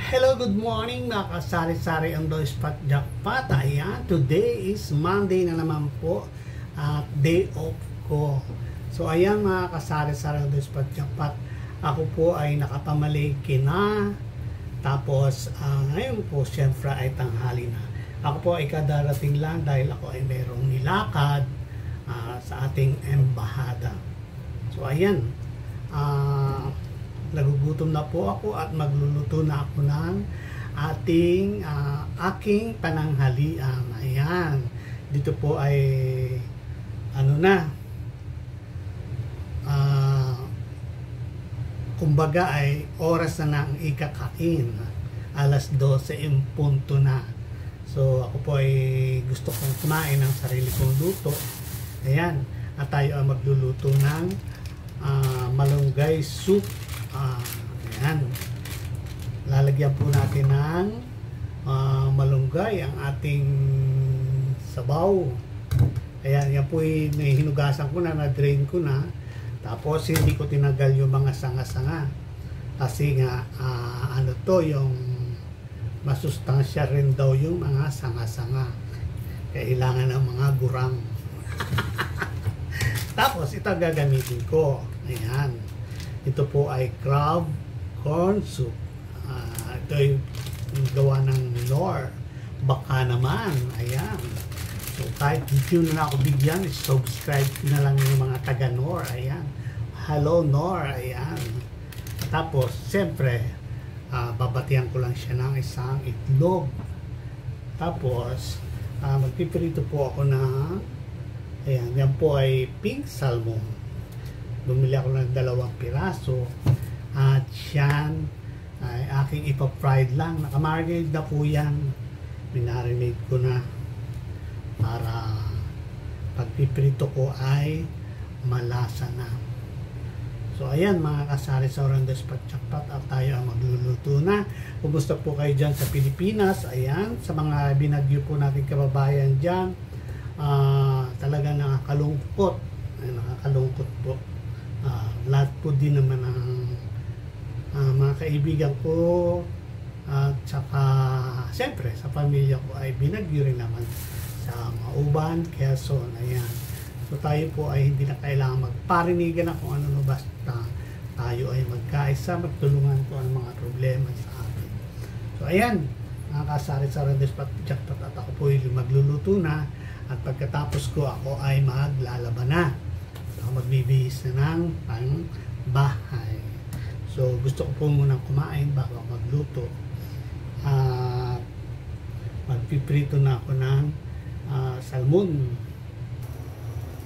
Hello, good morning mga kasari-sari ang Doy Spot Jackpot. Ayan, today is Monday na naman po at day off ko. So ayan mga kasari-sari ang Doy Spot Jackpot. Ako po ay nakapamalengke na. Tapos ngayon po siyempre ay tanghali na. Ako po ay kadarating lang dahil ako ay mayroong nilakad sa ating embahada. So ayan, nagugutom na po ako at magluluto na ako ng aking pananghalian. Ayan, dito po ay kumbaga ay oras na ang ikakain, alas 12 in punto na. So ako po ay gusto kong kumain ng sarili kong luto. Ayan, at tayo ay magluluto ng malunggay soup. Ayan, lalagyan po natin ng malunggay ang ating sabaw. Ayan, yan po hinugasan ko na, na-drain ko na. Tapos hindi ko tinagal yung mga sanga-sanga kasi nga yung masustansya rin daw yung mga sanga-sanga, kailangan ng mga gurang. Tapos ito gagamitin ko. Ayan, ito po ay crab corn soup. Ito ay gawa ng Nor. Baka naman. Ayan. So kahit hindi na ako bigyan, subscribe na lang yung mga taga Nor. Ayan. Hello Nor. Ayan. Tapos, siyempre, babatihan ko lang siya ng isang itlog. Tapos, magpipirito po ako ng ayan, yan po ay pink salmon. Bumili ako ng 2 piraso at yan ay aking ipa-fried lang. Naka-marinate na po yan. Minarinate ko na para pagpiprito ko ay malasa na. So ayan mga kasari sa Doy Spot Jackpot at tayo ang magluluto na. Kumusta po kayo dyan sa Pilipinas? Ayan, sa mga binagyo po natin kababayan dyan, talaga nakakalungkot. Ay, nakakalungkot po. Lahat po din naman ng mga kaibigan ko at saka siyempre sa pamilya ko ay binagyo rin naman sa Mauban, Quezon. Ayan. So tayo po ay hindi na kailangan magparinigan na kung ano, basta tayo ay magkaisa, magtulungan kung ano mga problema sa atin. So ayan, mga kasari sa Doy Spot Jackpot at ako po ay magluluto na at pagkatapos ko ako ay maglalaban na. Magbibihis na ng bahay. So gusto ko po munang kumain bago magluto. Magpiprito na ako ng salmon.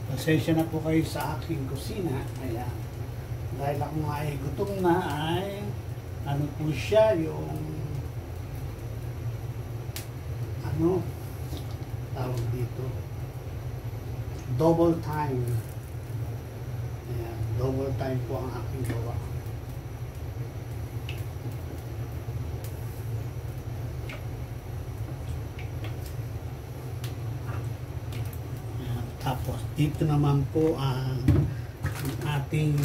Pasensya na po kayo sa aking kusina. Ayan, dahil ako nga ay gutom na ay ano po siya, yung tawag dito, double time. Ayan, double time po ang aking gawa. Ayan, tapos dito naman po ang ating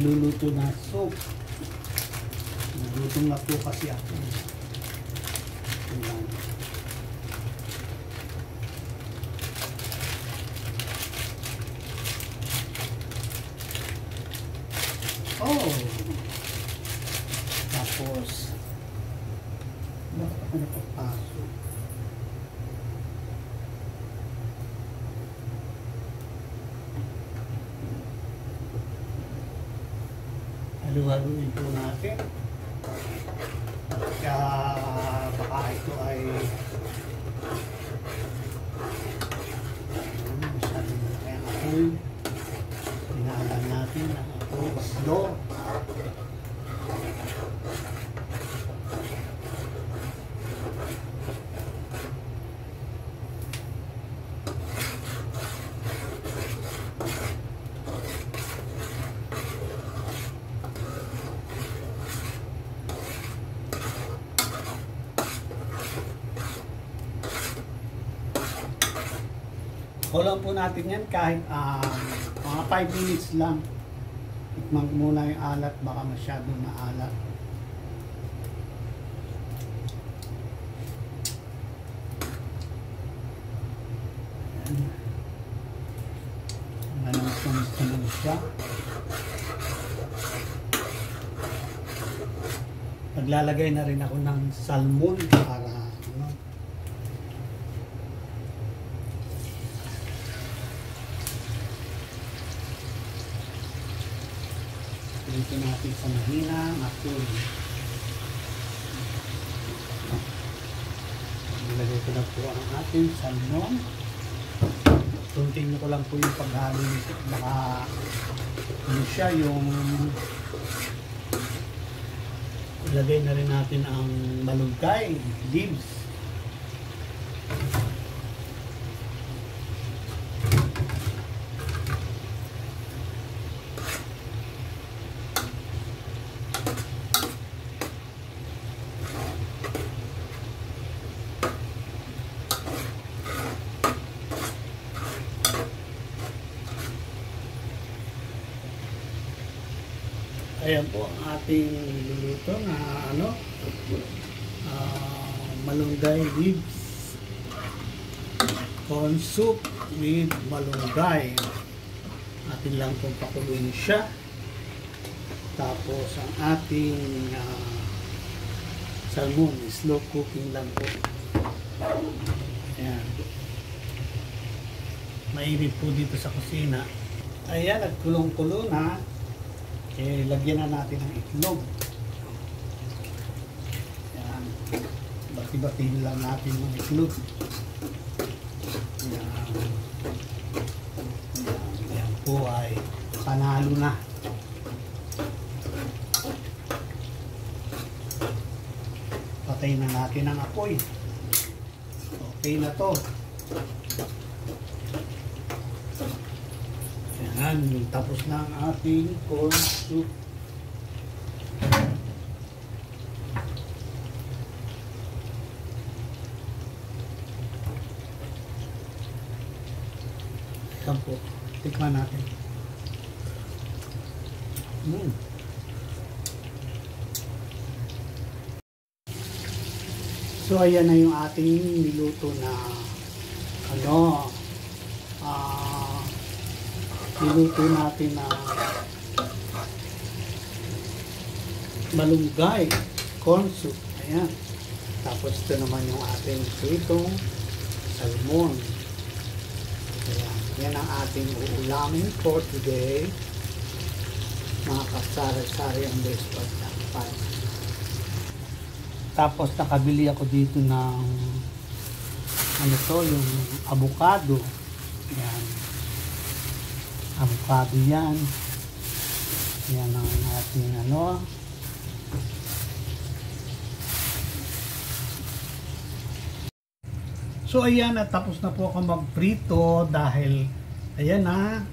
luluto na soup. Naluto na po kasi ako. Ayan. Tapos bakit ako napapasok? Halu-haluin po natin. Kaya baka ito ay masyadong kaya apoy. Pinahalan natin ang apoy slow. Kulang po natin yan kahit mga 5 minutes lang. Tikman muna yung alat, baka masyadong maalat. siya. Naglalagay na rin ako ng salmon para ano. Dito natin sa mahinang apoy. Nilagay ko na po ang ating salmon. Continue ko lang po yung paghalo nito. Baka ano siya yung ilagay na rin natin ang malunggay, leaves. Ayan po ang ating luluto na ano, malunggay leaves, corn soup with malunggay. Atin lang pong pakuluin siya. Tapos ang ating salmon, slow cooking lang po. Ayan. Mainit po dito sa kusina. Ayan, nagkulong-kulo na. Eh, lagyan na natin ng itlog. Yan. Bati-batiin lang natin ng itlog. Yan. Yan. Yan po ay panalo na. Patayin na natin ang apoy. Okay na to. Yan, tapos na ang ating corn soup. Yan po, tikman natin. So ayan na yung ating niluto na ano, niluto natin na malunggay, corn soup. Ayan. Tapos ito naman yung ating pritong salmon. Ayan. Yan ang ating uulamin for today. Mga kasari-sari ang best part ng pan. Tapos nakabili ako dito ng ano to, yung avocado. Ayan. Avocado yan. Yan ang ating ano. So ayan, at tapos na po ako magprito dahil ayan na,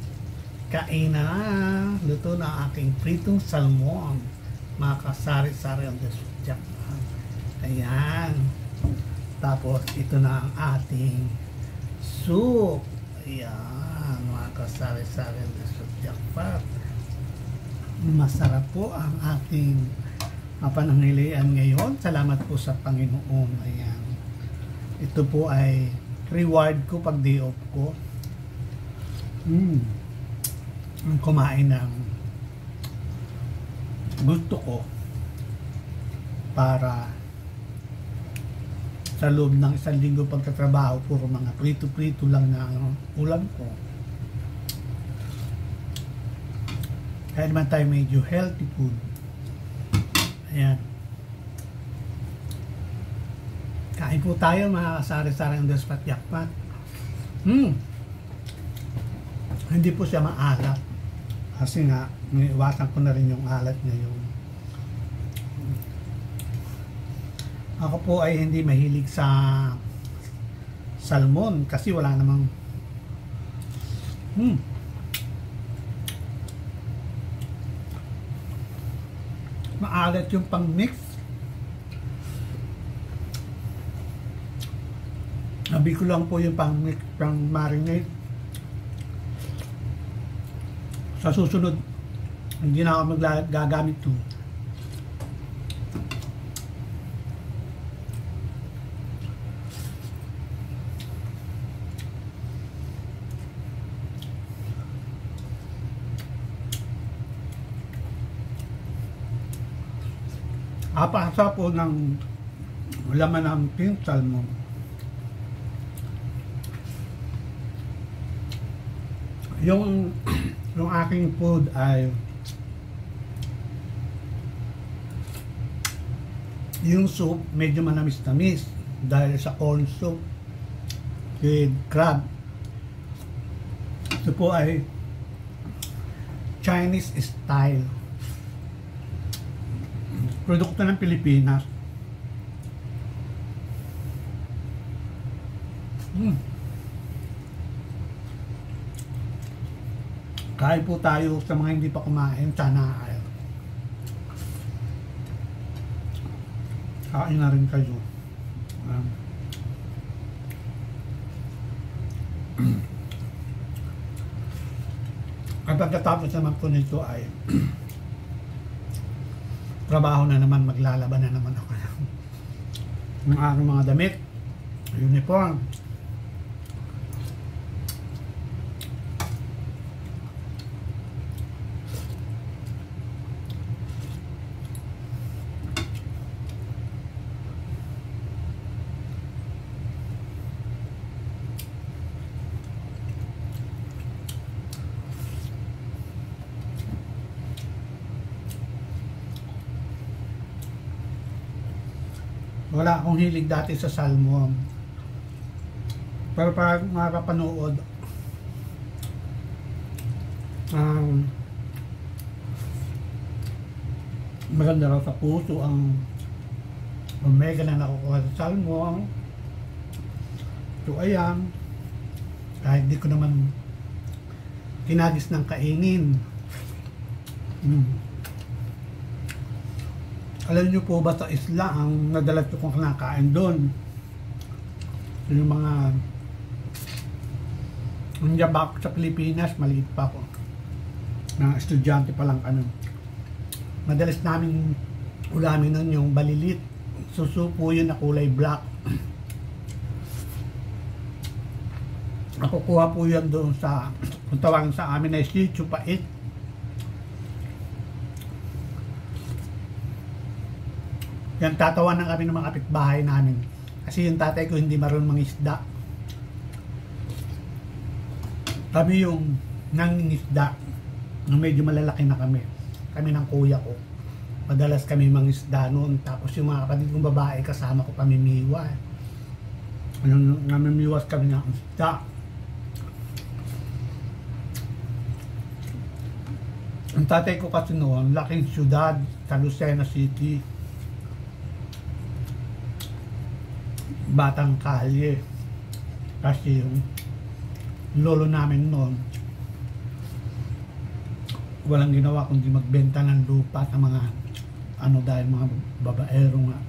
kain na, luto na ang aking pritong salmon. Mga kasari-sari ang desutyak. Ayan. Tapos ito na ang ating soup. Ayan, mga kasari-sari ang desutyak. Masarap po ang ating pananghilian ngayon. Salamat po sa Panginoon. Ayan. Ito po ay reward ko pag day off ko. Kumain ng gusto ko para sa loob ng isang linggo pagtatrabaho, puro mga prito-prito lang na ulam ko. Kaya naman tayo medyo healthy food. Ayan. Kain po tayo mga kasari-sari ng Despat Yakpat. Hindi po siya maalat. Kasi nga, iwasan ko na rin yung alat ngayon. Ako po ay hindi mahilig sa salmon kasi wala namang maalat yung pang-mix. Sabi ko lang po yung pang-mix, pang-marinate. Sa susunod, hindi na ako magagamit ito. Apasa po ng laman ng pink salmon. Yung aking food ay yung soup medyo manamis-namis dahil sa corn soup with crab. Ito po ay Chinese style, produkto ng Pilipinas. Kain po tayo sa mga hindi pa kumain, sana ay kain na rin kayo. At pagkatapos naman po nito ay trabaho na naman, maglalaban na naman ako ng aking mga damit, uniform. Wala akong hilig dati sa salmon. Pero pag makapanood, maganda raw sa puso ang omega na nakukuha sa salmon. So ayan, kahit di ko naman kinagis ng kainin. Alam niyo po ba sa isla ang nadalat ko kung kinakain doon? Yung mga yabak sa Pilipinas, maliit pa ako. Na estudyante pa lang ano. Madalas namin ulamin nun yung balilit. Susupo yun na kulay black. Nakukuha po yan doon sa, kung tawagin sa amin ay sitio pait. Yan, tatawanan kami ng mga kapitbahay namin. Kasi yung tatay ko hindi marunong mangisda. Kami yung nangingisda nung medyo malalaki na kami. Kami ng kuya ko. Madalas kami mangisda noon. Tapos yung mga kapatid kong babae kasama ko pamimiwa. Namimiwas kami ng isda. Ang tatay ko kasi noon, laking syudad sa Lucena City. Batang kalye. Kasi yung lolo namin noon walang ginawa kundi magbenta ng lupa sa mga ano dahil mga babaero nga.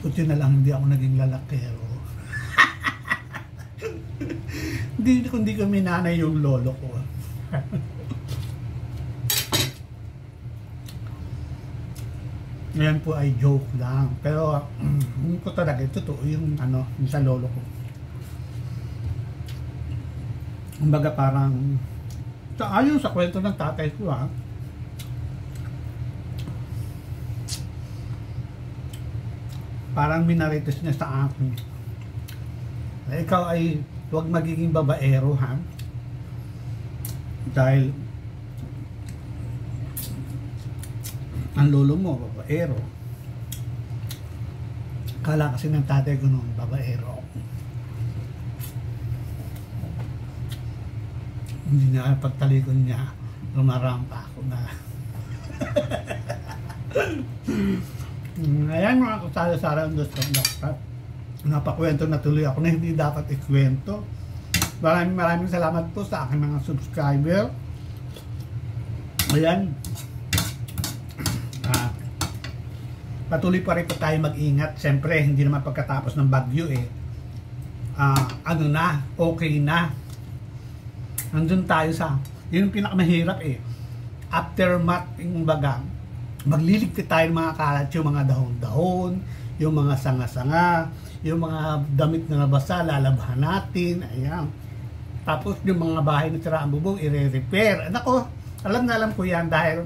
Buti na lang hindi ako naging lalakero. Hindi ko minanay yung lolo ko. Ngayon po ay joke lang. Pero hindi ko talaga totoo yung ano, yung sa lolo ko. Kumbaga parang ayon sa kwento ng tatay ko parang minarites niya sa akin. Ikaw ay huwag magiging babaero ha. Dahil ang lolo mo, babaero. Kala kasi ng tatay ko noon, babaero. Hindi niya pagtalikon niya, lumarampa ako na. Ayan mga kasala-sala ang gusto ng napakwento na tuloy ako na hindi dapat ikwento. Maraming salamat po sa aking mga subscriber. Ayan. Patuloy pa rin po tayo mag-ingat. Siyempre, hindi naman pagkatapos ng bagyo ano na, okay na. Nandun tayo sa, yun yung pinakamahirap aftermath, yung baga, magliligpit tayo ng mga kalat, yung mga dahon-dahon, yung mga sanga-sanga, yung mga damit na nabasa, lalabhan natin, ayan. Tapos yung mga bahay na sira ang bubong, i-repair. Nako, alam ko yan dahil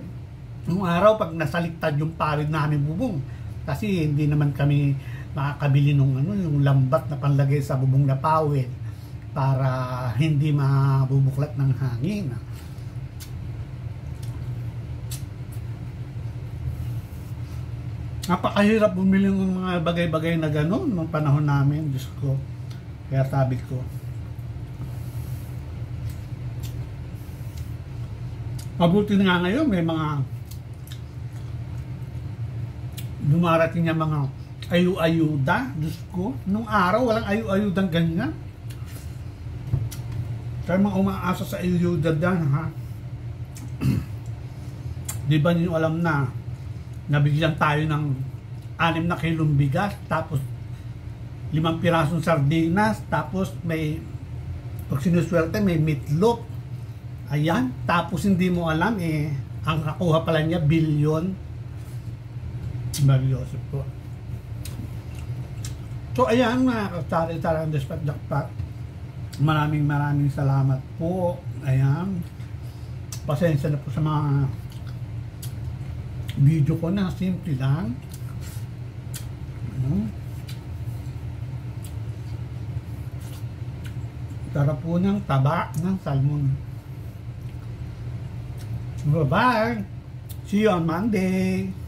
Nung araw, pag nasaliktad yung parid namin bubong, kasi hindi naman kami makakabili nung yung lambat na panlagay sa bubong na pawid para hindi mabubuklat ng hangin. Napakahirap bumili ng mga bagay-bagay na gano'n nung panahon namin, Diyos ko. Kaya sabi ko, mabuti na nga ngayon, may mga dumarating niya mga ayu-ayuda, Diyos ko. Nung araw, walang ayu-ayudang ganyan. Kaya mga umaasa sa ayuda dan, ha? Di ba niyo alam na nabigyan tayo ng 6 na kilong bigas, tapos 5 pirasong sardinas, tapos may, pag sinuswerte, may meatloaf. Ayan, tapos hindi mo alam, ang kakuha pala niya, bilyon. Mario po. So, ayan, mga kasari-sari ang Despot Jackpot. Maraming salamat po. Ayan. Pasensya na po sa mga video ko na simple lang. Tara po ng taba ng salmon. Bye-bye! See you on Monday!